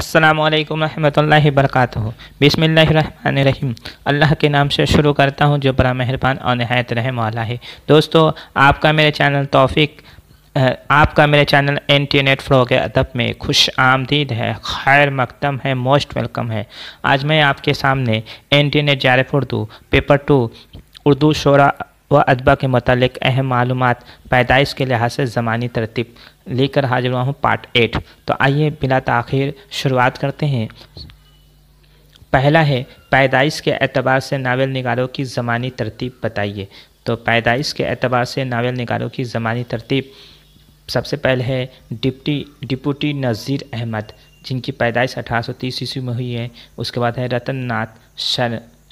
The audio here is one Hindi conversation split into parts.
अस्सलामुअलैकुम रहमतुल्लाहि बरकातुहू। बिस्मिल्लाहिर्रहमानिर्रहीम। अल्लाह के नाम से शुरू करता हूँ जो बड़ा मेहरबान और निहायत रहम वाला है। दोस्तों, आपका मेरे चैनल इंटरनेट फ़्लो के अदब में खुश आमदीद है, खैर मकदम है, मोस्ट वेलकम है। आज मैं आपके सामने internet Zarif Urdu paper 2 Urdu शोरा व अदबा के मतलब अहम मालूमात पैदाइश के लिहाज से ज़मानी तरतीब लेकर हाजिर हुआ हूँ पार्ट 8। तो आइए बिला ताख़ीर शुरुआत करते हैं। पहला है, पैदाइश के एतबार से नावल निगारों की ज़मानी तरतीब बताइए। तो पैदाइश के एतबार से नावल निगारों की ज़मानी तरतीब सबसे पहले है डिप्टी नज़ीर अहमद, जिनकी पैदाइश 1830 ईस्वी में हुई है। उसके बाद है रतन नाथ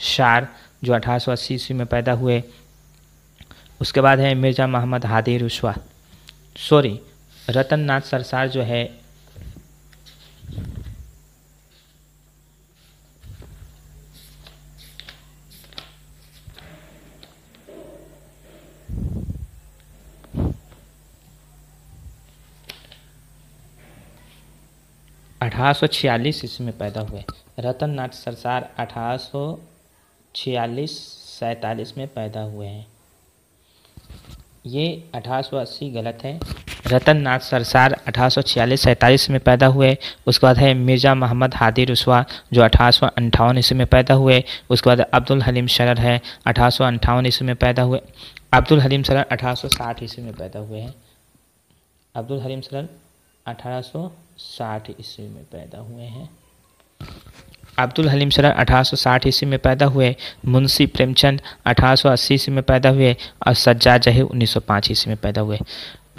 शार, जो 1880 ईस्वी में पैदा हुए। उसके बाद है मिर्ज़ा मोहम्मद हादी रतन नाथ सरसार जो है ईस्वी में पैदा हुए। रतन नाथ सरसार 1846-47 में पैदा हुए हैं। ये 1880 गलत है। रतन नाथ सरसार 1846-47 में पैदा हुए। उसके बाद है मिर्ज़ा मोहम्मद हादी रुस्वा, जो 1858 ईस्वी में पैदा हुए। उसके बाद अब्दुल हलीम शरर है, 1858 ईस्वी में पैदा हुए। अब्दुल हलीम शरर 1860 ईस्वी में पैदा हुए हैं। अब्दुल हलीम शरर 1860 ईस्वी में पैदा हुए हैं। अब्दुल हलीम शरर 1860 ईस्वी में पैदा हुए। मुंशी प्रेमचंद 1880 ईस्वी में पैदा हुए और सज्जाद जहीर 1905 ईस्वी में पैदा हुए।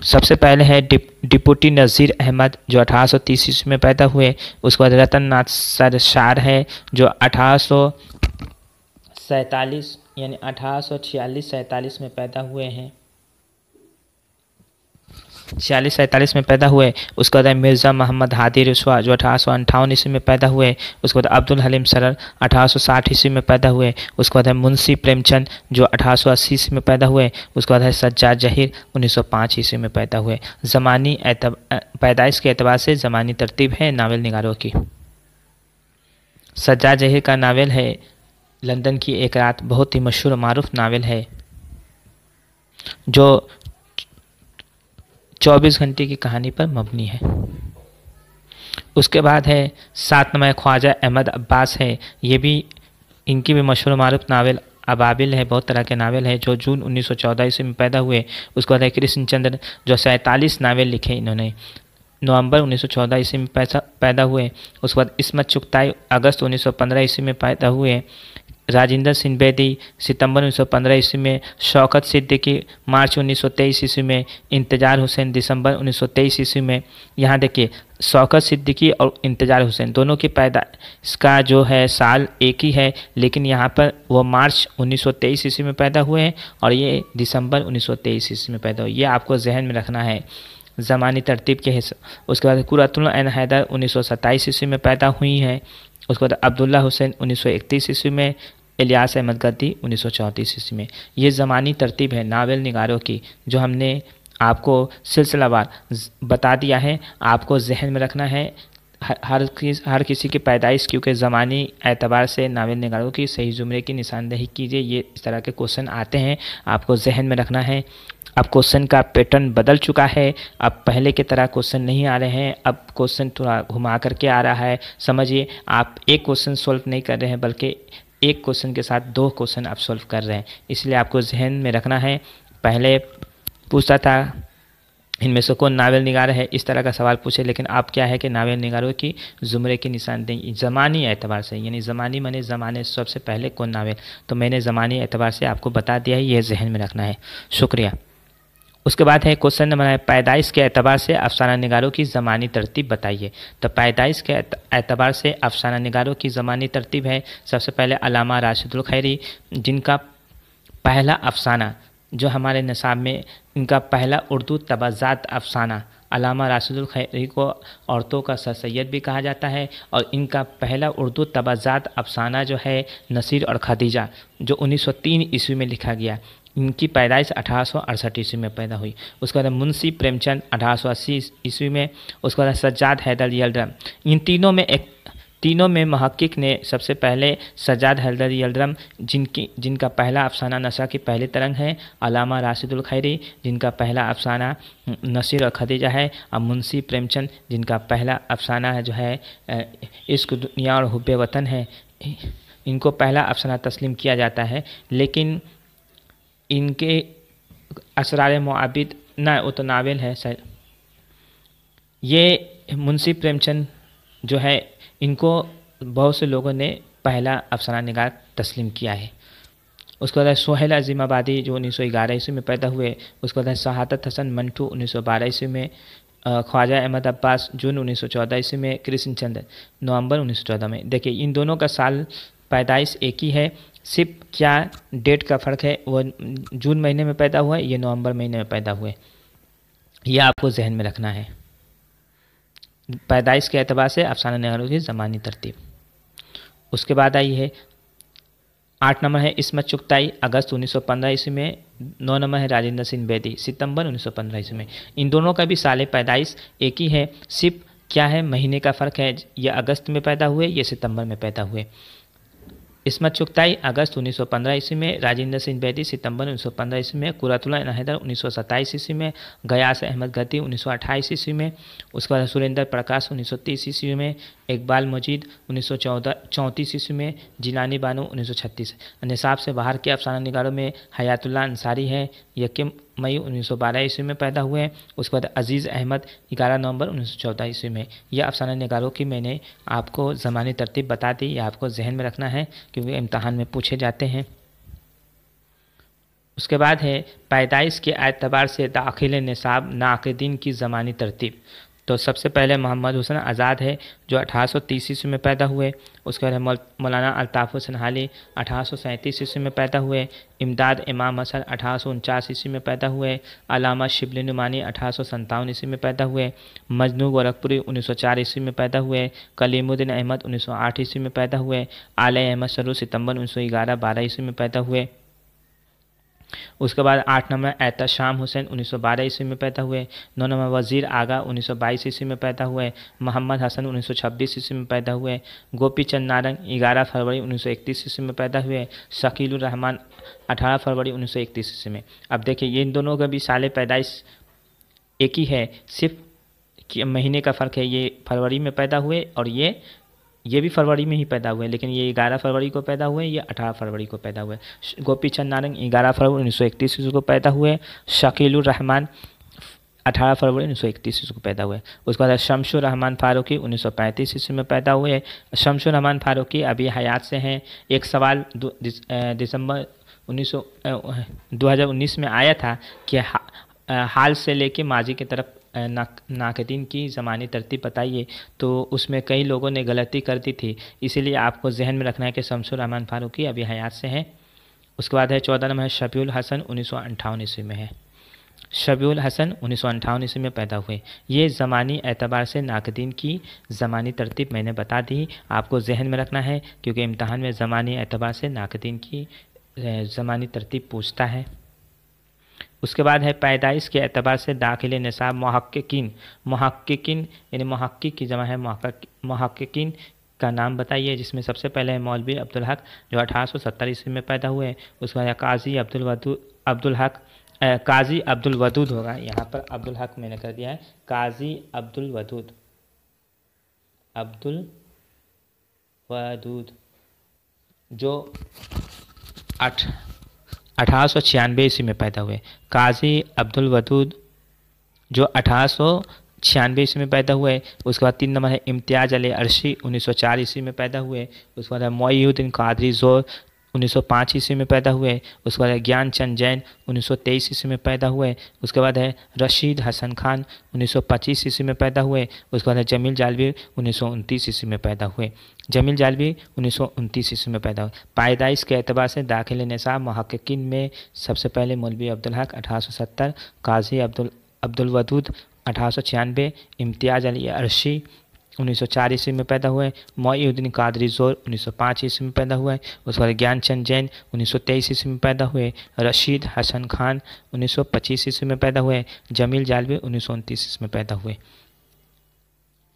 सबसे पहले है डिप्टी नज़ीर अहमद, जो 1830 ईस्वी में पैदा हुए। उसके बाद रतन नाथ सरसार है, जो 1847 यानी 1846-47 में पैदा हुए हैं। 46-47 में पैदा हुए। उसके बाद मिर्ज़ा मोहम्मद हादी रुस्वा, जो 1858 ईस्वी में पैदा हुए। उसके बाद अब्दुल हलीम शरर 1860 ईस्वी में पैदा हुए। उसके बाद मुंशी प्रेमचंद, जो 1880 ईस्वी में पैदा हुए। उसके बाद सज्जाद जहीर 1905 ईस्वी में पैदा हुए। ज़मानी पैदाइश के एतबार से ज़मानी तरतीब है नावल निगारों की। सज्जाद जहीर का नावल है लंदन की एक रात, बहुत ही मशहूर मारूफ नावल है जो 24 घंटे की कहानी पर मबनी है। उसके बाद है सातनामा ख्वाजा अहमद अब्बास है। ये भी इनकी भी मशहूर मारूफ नावल अबाबिल है, बहुत तरह के नावल है, जो जून 1914 ईस्वी में पैदा हुए। उसके बाद है कृष्णचंद्र, जो 47 नावल लिखे इन्होंने, नवंबर 1914 ईस्वी में पैदा हुए। उसके बाद इस्मत चुगताई अगस्त 1915 ईस्वी में पैदा हुए। राजिंदर सिंह बेदी सितंबर 1915 ईस्वी में। शौकत सिद्दीकी मार्च 1923 ईस्वी में। इंतजार हुसैन दिसंबर 1923 ईस्वी में। यहाँ देखिए, शौकत सिद्दीकी और इंतजार हुसैन दोनों की पैदाइश का जो है साल एक ही है, लेकिन यहाँ पर वो मार्च 1923 ईस्वी में पैदा हुए हैं और ये दिसंबर 1923 ईस्वी में पैदा हुए। ये आपको जहन में रखना है ज़मानी तरतीब के हिसाब। उसके बाद कुर्रतुल ऐन हैदर 1927 ईस्वी में पैदा हुई हैं। उसके बाद अब्दुल्ला हुसैन 1931 ईस्वी में। इलियास अहमद गद्दी 1934 ईस्वी में। ये ज़मानी तरतीब है नावल निगारों की, जो हमने आपको सिलसिलावार बता दिया है। आपको जहन में रखना है हर किसी की पैदाइश, क्योंकि ज़मानी एतबार से नावल निगारों की सही ज़ुमरे की निशानदेही कीजिए। ये इस तरह के क्वेश्चन आते हैं, आपको जहन में रखना है। अब क्वेश्चन का पैटर्न बदल चुका है, अब पहले की तरह क्वेश्चन नहीं आ रहे हैं, अब क्वेश्चन थोड़ा घुमा करके आ रहा है। समझिए, आप एक क्वेश्चन सॉल्व नहीं कर रहे हैं, बल्कि एक क्वेश्चन के साथ 2 क्वेश्चन आप सॉल्व कर रहे हैं। इसलिए आपको जहन में रखना है। पहले पूछता था इनमें से कौन नावल निगार है, इस तरह का सवाल पूछे, लेकिन अब क्या है कि नावल निगारों की ज़ुमरे की निशानदेही ज़मानी एतबार से, यानी ज़मानी माने ज़माने सबसे पहले कौन नावल, तो मैंने ज़मानी एतबार से आपको बता दिया है, ये जहन में रखना है। शुक्रिया। उसके बाद है क्वेश्चन नंबर है, पैदाइश के एतबार से अफसाना निगारों की ज़मानी तरतीब बताइए। तो पैदाइश के एतबार से अफसाना निगारों की ज़मानी तरतीब है, सबसे पहले अल्लामा राशिदुल खैरी, जिनका पहला अफसाना जो हमारे निसाब में, इनका पहला उर्दू तबज़ात अफसाना, अल्लामा राशिदुल खैरी को औरतों का सर सैयद भी कहा जाता है, और इनका पहला उर्दू तबज़ात अफसाना जो है नसीर और खदीजा, जो 1903 ईस्वी में लिखा गया। इनकी पैदाइश 1868 ईस्वी में पैदा हुई। उसके बाद मुंशी प्रेमचंद 1880 ईस्वी में। उसके बाद सज्जाद हैदर यलदरम। इन तीनों में महक्किक ने सबसे पहले सज्जाद हैदर यलदरम जिनका पहला अफसाना नशा की पहली तरंग है, अलामा राशिदुल खैरी जिनका पहला अफसाना नसीर और खदीजा है, और मुंशी प्रेमचंद जिनका पहला अफसाना है जो है इश्क दुनिया और हुब्बे वतन है, इनको पहला अफसाना तस्लीम किया जाता है। लेकिन इनके असरार मुआबिद ना वो तो नावल है सर। ये मुंशी प्रेमचंद जो है इनको बहुत से लोगों ने पहला अफसाना निगार तस्लीम किया है। उसके बाद सोहेल अजीमाबादी जो 1911 ईस्वी में पैदा हुए। उसके बाद शहादत हसन मंटू 1912 ईस्वी में। ख्वाजा अहमद अब्बास जून 1914 ईस्वी में। कृष्ण चंद्र नवंबर 1914 में। देखिए इन दोनों का साल पैदाइश एक ही है, सिर्फ क्या डेट का फ़र्क है, वो जून महीने में पैदा हुआ है, ये नवंबर महीने में पैदा हुए। यह आपको जहन में रखना है। पैदाइश के एतबार से अफसाना निगारों की ज़मानी तरतीब। उसके बाद आई है 8 नंबर है इस्मत चुगताई अगस्त 1915 ईस्वी में। 9 नंबर है राजेंद्र सिंह बेदी सितंबर 1915 ईस्वी में। इन दोनों का भी साल पैदाइश एक ही है, सिर्फ क्या है महीने का फ़र्क है, ये अगस्त में पैदा हुए, ये सितंबर में पैदा हुए। इस्मत चुगताई अगस्त 1915 ईस्वी में। राजेंद्र सिंह बेदी सितंबर 1915 ईस्वी में। कुरातुल्लाह हैदर 1927 ईस्वी में। गयास अहमद गद्दी 1928 ईस्वी में। उसके बाद सुरेंद्र प्रकाश 1930 ईस्वी में। इकबाल मजीद 1934 ईस्वी में। जिलानी बानो 1936। निसाब से बाहर के अफसाना निगारों में हयातुल्लाह अंसारी है, यकीम मई 1912 ईस्वी में पैदा हुए। उसके बाद अजीज़ अहमद 11 नवंबर 1914 ईस्वी में। यह अफसाना निगारों की मैंने आपको ज़मानी तरतीब बता दी, यह आपको जहन में रखना है क्योंकि इम्तहान में पूछे जाते हैं। उसके बाद है पैदाइश के एतबार से दाखिल निसाब नाक़िदीन की ज़मानी तरतीब। तो सबसे पहले मोहम्मद हुसैन आज़ाद है जो 1830 ईस्वी में पैदा हुए। उसके बाद मौलाना अल्ताफ़ हुसैन हाली 1837 ईस्वी में पैदा हुए। इमदाद इमाम हसन 1849 ईस्वी में पैदा हुए। अलामा शिबली नुमानी 1857 ईस्वी में पैदा हुए। मजनू गोरखपुरी 1904 ईस्वी में पैदा हुए। कलीमुद्दीन अहमद 1908 ईस्वी में पैदा हुए। आले अहमद सरू सितंबर 1911-12 ईस्वी में पैदा हुए। उसके बाद 8 नंबर एहतशाम हुसैन 1912 ईस्वी में पैदा हुए। 9 नंबर वज़ीर आगा 1922 ईस्वी में पैदा हुए। मोहम्मद हसन 1926 ईस्वी में पैदा हुए। गोपी चंद नारंग 11 फरवरी 1931 ईस्वी में पैदा हुए। शकीलुर रहमान 18 फरवरी 1931 ईस्वी में। अब देखिए ये इन दोनों का भी साल पैदाइश एक ही है, सिर्फ महीने का फ़र्क है, ये फरवरी में पैदा हुए और ये भी फरवरी में ही पैदा हुए, लेकिन ये 11 फरवरी को पैदा हुए, ये 18 फरवरी को पैदा हुए। गोपी चंद नारंग 11 फरवरी 1931 ईस्वी को पैदा हुए। शकीलुर रहमान 18 फरवरी 1931 ईस्वी को पैदा हुए। उसके बाद शमशुर रहमान फारूकी 1935 ईस्वी में पैदा हुए। शमशुर रहमान फारूकी अभी हयात से हैं। एक सवाल दिसंबर 2019 में आया था कि हाल से लेके माजी की तरफ नाक़िदीन की ज़मानी तरतीब बताइए, तो उसमें कई लोगों ने गलती कर दी थी, इसीलिए आपको जहन में रखना है कि शमशुर रहमान फारूकी अभी हयात से हैं। उसके बाद है 14 नंबर है शफीउल हसन 1958 ईस्वी में है। शफीउल हसन 1958 ईस्वी में पैदा हुए। ये ज़मानी एतबार से नाक़िदीन की ज़मानी तरतीब मैंने बता दी, आपको जहन में रखना है क्योंकि इम्तहान में ज़मानी एतबार से नाक़िदीन की ज़मानी तरतीब पूछता है। उसके बाद है पैदाइश के एतबार से दाखिल निसाब मुहक्किकीन यानी मुहक्किक की जमा है मुहक्किकीन का नाम बताइए, जिसमें सबसे पहले है मौलवी अब्दुल हक जो 1870 ईस्वी में पैदा हुए। उसके बाद काजी अब्दुल वदूद होगा, यहाँ पर अब्दुल हक मैंने कर दिया है, काजी अब्दुल वदूद जो 1896 ईस्वी में पैदा हुए। काजी अब्दुल वदूद जो 1896 ईस्वी में पैदा हुए। उसके बाद 3 नंबर है इम्तियाज़ अली अर्शी 1904 ईस्वी में पैदा हुए। उसके बाद है मोईउद्दीन कादरी ज़ोर 1905 ईस्वी में पैदा हुए। उसके बाद है ज्ञानचंद जैन 1923 ईस्वी में पैदा हुए। उसके बाद है रशीद हसन खान 1925 ईस्वी में पैदा हुए। उसके बाद है जमील जालवी 1929 ईस्वी में पैदा हुए। जमील जालवी 1929 ईस्वी में पैदा हुए। पैदाइश के एतबार से दाखिल निसाब मुहक्किकीन में सबसे पहले मौलवी अब्दुल हक 1870, काजी अब्दुल वदूद 1896, इम्तियाज़ अली अर्शी 1904 ईस्वी में पैदा हुए। मोईउद्दीन कादरी जोर 1905 ईस्वी में पैदा हुए। उसके बाद ज्ञानचंद जैन 1923 ईस्वी में पैदा हुए। रशीद हसन खान 1925 ईस्वी में पैदा हुए। जमील जालवी 1929 ईस्वी में पैदा हुए।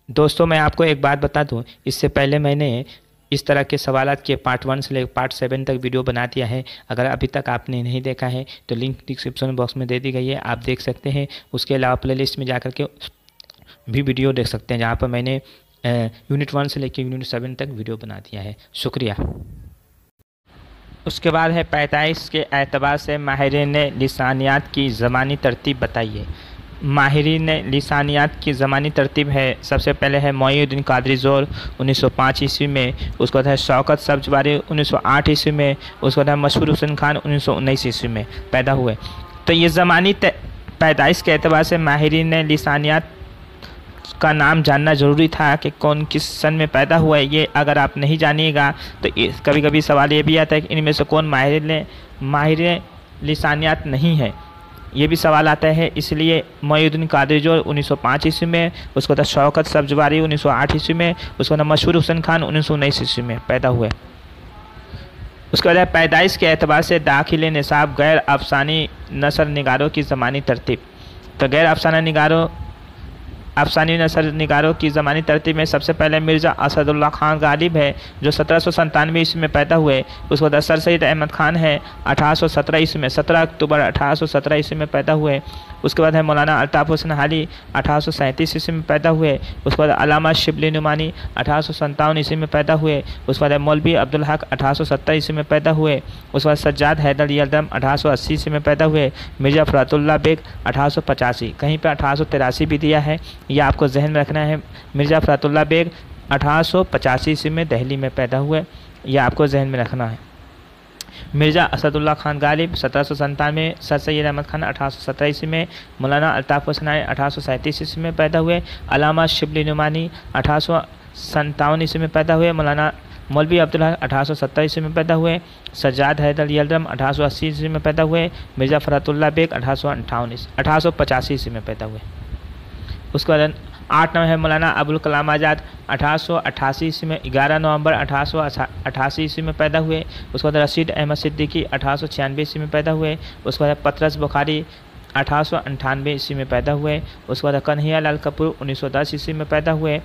दोस्तों मैं आपको एक बात बता दूं, इससे पहले मैंने इस तरह के सवालात के पार्ट 1 से लेकर पार्ट 7 तक वीडियो बना दिया है। अगर अभी तक आपने नहीं देखा है तो लिंक डिस्क्रिप्शन बॉक्स में दे दी गई है, आप देख सकते हैं। उसके अलावा प्लेलिस्ट में जाकर के भी वीडियो देख सकते हैं, जहाँ पर मैंने यूनिट 1 से लेकर यूनिट 7 तक वीडियो बना दिया है। शुक्रिया। उसके बाद है 45 के एतबार से माहिरीन लिसानियात की ज़मानी तरतीब बताइए। माहिरीन लिसानियात की ज़मानी तरतीब है, सबसे पहले है मोईउद्दीन कादरी जोर 1905 ईस्वी में। उसके बाद है शौकत सब्जवारी 1908 ईस्वी में। उसके बाद है मशहूर हुसैन खान 1919 ईस्वी में पैदा हुए। तो ये ज़मानी पैदाइश के एतबार से माहिरीन लिसानियात का नाम जानना ज़रूरी था कि कौन किस सन में पैदा हुआ है। ये अगर आप नहीं जानिएगा तो कभी कभी सवाल ये भी आता है कि इनमें से कौन माहिर लिसानियात नहीं है, ये भी सवाल आता है। इसलिए मोईउद्दीन कादरी जोर 1905 ईस्वी में। उसके बाद शौकत सब्जवारी 1908 ईस्वी में। उसके बाद मशहूर हुसैन खान 1919 ईस्वी में पैदा हुए। उसके बाद पैदाइश के एतबार से दाखिल निसाब गैर अफसानी नसर निगारों की ज़मानी तरतीब। तो गैर अफसानी नसर निगारों की ज़मानी तरतीब में सबसे पहले मिर्ज़ा असदुल्ला खान गालिब है, जो 1797 ईस्वी में पैदा हुए। उसके बाद सर सैयद अहमद खान है 1817 ईस्वी में, 17 अक्टूबर 1817 ईस्वी में पैदा हुए। उसके बाद है मौलाना अल्ताफ़ हुसैन हाली 1837 ईस्वी में पैदा हुए। उसके बाद अलामा शिबली नुमानी 1857 ईस्वी में पैदा हुए। उसके बाद मौलवी अब्दुल हक 1870 ईस्वी में पैदा हुए। उसके बाद सज्जाद हैदर यलदम 1880 ईस्वी में पैदा हुए। मिर्ज़ा फ़रातुल्लाह बेग 1885, कहीं पर 1883 भी दिया है, यह आपको जहन में रखना है। मिर्ज़ा फ़रातुल्लाह बेग 1885 ईस्वी में दिल्ली में पैदा हुए, यह आपको जहन में रखना है। मिर्ज़ा असदुल्ला खान गालिब 1797, सर सैयद अहमद खान 1817 ईस्वी में, मौलाना अल्ताफ़ हुसैन 1837 ईस्वी में पैदा हुए। अलामा शिबली नुमानी 1857 ईस्वी में पैदा हुए। मौलवी अब्दुल हक 1870 ईस्वी में पैदा हुए। सज्जाद हैदर यलदम 1880 ईस्वी में पैदा हुए। मिर्ज़ा फ़रातुल्लाह बेग 1885 ईस्वी में पैदा हुए। उसके बाद 8 नंबर है मौलाना अबुल कलाम आज़ाद 1888 ईस्वी में, 11 नवंबर 1888 ईस्वी में पैदा हुए। उसके बाद रशीद अहमद सिद्दीकी 1896 ईस्वी में पैदा हुए। उसके बाद पतरस बुखारी 1898 ईस्वी में पैदा हुए। उसके बाद कन्हैया लाल कपूर 1910 ईस्वी में पैदा हुए।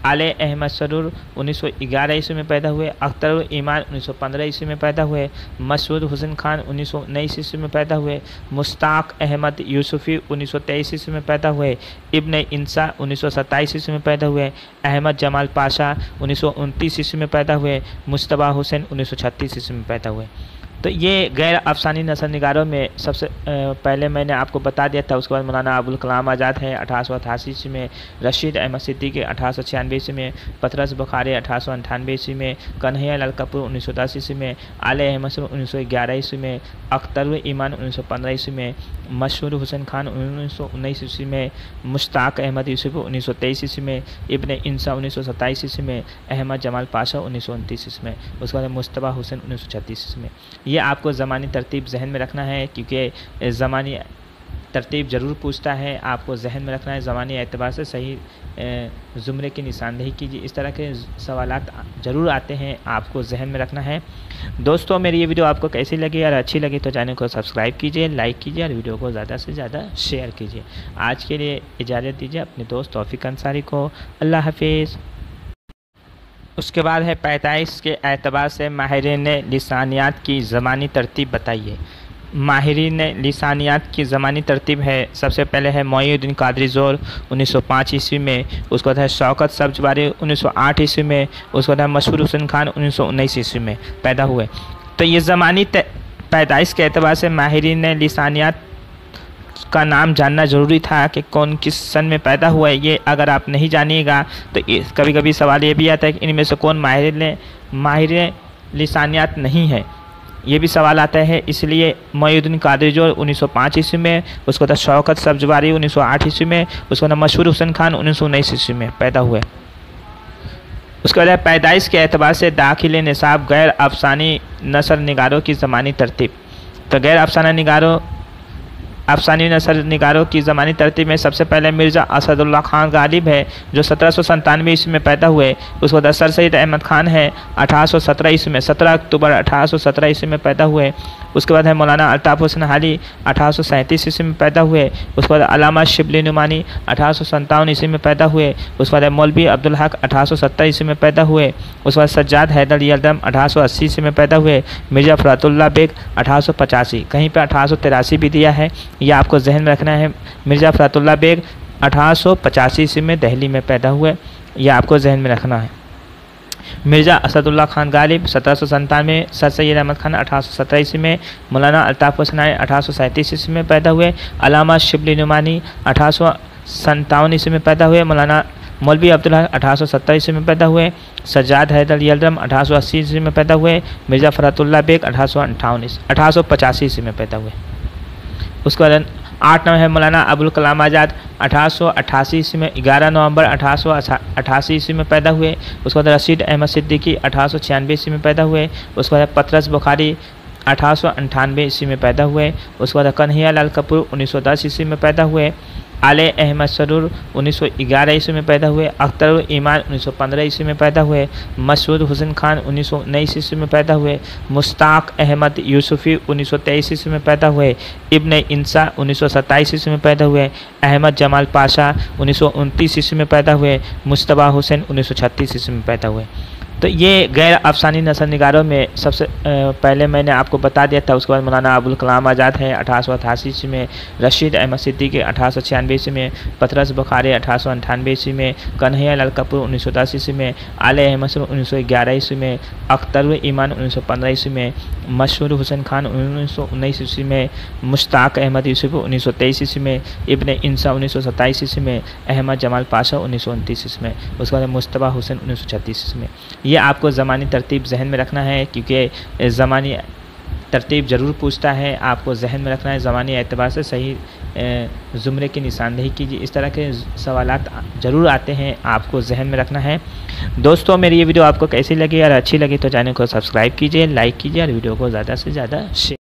आले अहमद सरूर 1911 ईस्वी में पैदा हुए। अख्तर ईमान 1915 ईस्वी में पैदा हुए। मसूद हुसैन खान 1919 ईस्वी में पैदा हुए। मुश्ताक अहमद यूसुफ़ी 1923 ईस्वी में पैदा हुए। इब्न इंसा 1927 ईस्वी में पैदा हुए। अहमद जमाल पाशा 1929 ईस्वी में पैदा हुए। मुश्तबा हुसैन 1936 ईस्वी में पैदा हुए। तो ये गैर अफसानी नसर निगारों में सबसे पहले मैंने आपको बता दिया था। उसके बाद मौलाना अबुल कलाम आज़ाद है 1888 ईस्वी में। रशीद अहमद सिद्दीकी 1896 ईस्वी में। पतरस बुखारी 1898 ईस्वी में। कन्हैया लाल कपूर 1910 ईस्वी में। आले अहमद सरूर 1911 ईस्वी में। अख्तर ईमान 1915 ईस्वी में। मशहूर हुसैन खान 1919 ईस्वी में। मुश्ताक अहमद यूसुफ 1923 ईस्वी में। इब्न इंसा 1927 ईस्वी में। अहमद जमाल पाशा 1929 ईस्वी में। उसके बाद मुश्तबा हुसैन 1936 ईस्वी में। ये आपको ज़मानी तरतीब जहन में रखना है, क्योंकि ज़मानी तरतीब ज़रूर पूछता है, आपको जहन में रखना है। ज़मानी एतबार से सही ज़ुमरे की निशानदेही कीजिए। इस तरह के सवालात ज़रूर आते हैं, आपको जहन में रखना है। दोस्तों मेरी ये वीडियो आपको कैसी लगी, और अच्छी लगी तो चैनल को सब्सक्राइब कीजिए, लाइक कीजिए और वीडियो को ज़्यादा से ज़्यादा शेयर कीजिए। आज के लिए इजाज़त दीजिए अपने दोस्त तौफीक अंसारी को। अल्लाह हाफिज़। उसके बाद है 45 के एतबार से माहिरीन लिसानियात की ज़मानी तरतीब बताइए। माहिरीन लिसानियात की ज़मानी तरतीब है, सबसे पहले है मोईउद्दीन कादरी जोर 1905 ईस्वी में। उसके बाद है शौकत सब्जवारी 1908 ईस्वी में। उसके बाद है मशहूर हुसैन खान 1919 ईस्वी में पैदा हुए। तो ये ज़मानी पैदाइश के एतबार से माहिरीन लिसानियात का नाम जानना ज़रूरी था कि कौन किस सन में पैदा हुआ है। ये अगर आप नहीं जानिएगा तो कभी कभी सवाल ये भी आता है कि इनमें से कौन माहिर लिसानियात नहीं है, ये भी सवाल आता है। इसलिए मोईउद्दीन कादरी जोर 1905 ईस्वी में। उसके बाद शौकत सब्जवारी 1908 ईस्वी में। उसके बाद मशहूर हुसैन खान 1919 ईस्वी में पैदा हुए। उसके बाद पैदाइश के एतबार से दाखिल निसाब गैर अफसानी नसर निगारों की ज़मानी तरतीब। तो गैर अफसाना अफसानी नसर निगारों की ज़मानी तरतीब में सबसे पहले मिर्ज़ा असदुल्ला खान गालिब है जो 1797 ईस्वी में पैदा हुए। उसके बाद सर सैयद अहमद खान है 1817 ईस्वी में, 17 अक्टूबर 1817 ईस्वी में पैदा हुए। उसके बाद है मौलाना अल्ताफ़ हुसैन हाली 1837 ईस्वी में पैदा हुए। उसके बाद अल्लामा शिबली नुमानी 1857 ईस्वी में पैदा हुए। उसके बाद मौलवी अब्दुल हक 1870 ईस्वी में पैदा हुए। उसके बाद सज्जाद हैदर यलदम 1880 ईस्वी में पैदा हुए। मिर्ज़ा फ़रातुल्लाह बेग 1885, कहीं पे 1883 भी दिया है, यह आपको जहन में रखना है। मिर्ज़ा फ़रातुल्लाह बेग 1885 ईस्वी में दिल्ली में पैदा हुए, यह आपको जहन में रखना है। मिर्ज़ा असदुल्ला खान गालिब 1797, सर सैयद अहमद खान 1817 ईस्वी में, मौलाना अल्ताफ़ हुसैन 1837 ईस्वी में पैदा हुए। अल्लामा शिबली नुमानी 1857 ईस्वी में पैदा हुए। मौलाना मौलवी अब्दुल हक 1870 ईस्वी में पैदा हुए। सज्जाद हैदर यलदम 1880 ईस्वी में पैदा हुए। मिर्ज़ा फ़रातुल्लाह बेग 1885 ईस्वी में पैदा हुए। उसके बाद 8 नंबर है मौलाना अबुल कलाम आज़ाद 1888 ईस्वी में, 11 नवंबर 1888 ईस्वी में पैदा हुए। उसके बाद रशीद अहमद सिद्दीकी 1896 ईस्वी में पैदा हुए। उसके बाद पतरस बुखारी 1898 ईस्वी में पैदा हुए। उसके बाद कन्हैया लाल कपूर 1910 ईस्वी में पैदा हुए। आले अहमद सरूर 1911 ईस्वी में पैदा हुए। अख्तर ईमान 1915 ईस्वी में पैदा हुए। मसूद हुसैन खान 1919 ईस्वी में पैदा हुए। मुश्ताक अहमद यूसुफ़ी 1923 ईस्वी में पैदा हुए। इब्न इंसा 1927 ईस्वी में पैदा हुए। अहमद जमाल पाशा 1929 ईस्वी में पैदा हुए। मुश्तबा हुसैन 1936 ईस्वी में पैदा हुए। तो ये गैर अफसानी नसर निगारों में सबसे पहले मैंने आपको बता दिया था। उसके बाद मौलाना अबुल कलाम आज़ाद है 1888 ईस्वी में, रशीद अहमद सिद्दीकी 1896 ईस्वी में, पतरस बुखारी 1898 ईस्वी में, कन्हैया लाल कपूर 1910 ईस्वी में, आले अहमद सरूर 1911 ईस्वी में, अख्तर ईमान 1915 ईस्वी में, मशहूर हुसैन खान 1919 ईस्वी में, मुश्ताक अहमद यूसुफ 1923 ईस्वी में, इब्न इंसा 1927 ईस्वी में, अहमद जमाल पाशा 1929 ईस्वी में, उसके बाद मुश्तबा हुसैन 1936 ईस्वी में। ये आपको ज़मानी तरतीब जहन में रखना है, क्योंकि ज़मानी तरतीब ज़रूर पूछता है, आपको जहन में रखना है। ज़मानी एतबार से सही ज़ुमरे की निशानदेही कीजिए। इस तरह के सवालात ज़रूर आते हैं, आपको जहन में रखना है। दोस्तों, मेरी ये वीडियो आपको कैसी लगी और अच्छी लगी तो चैनल को सब्सक्राइब कीजिए, लाइक कीजिए और वीडियो को ज़्यादा से ज़्यादा शेयर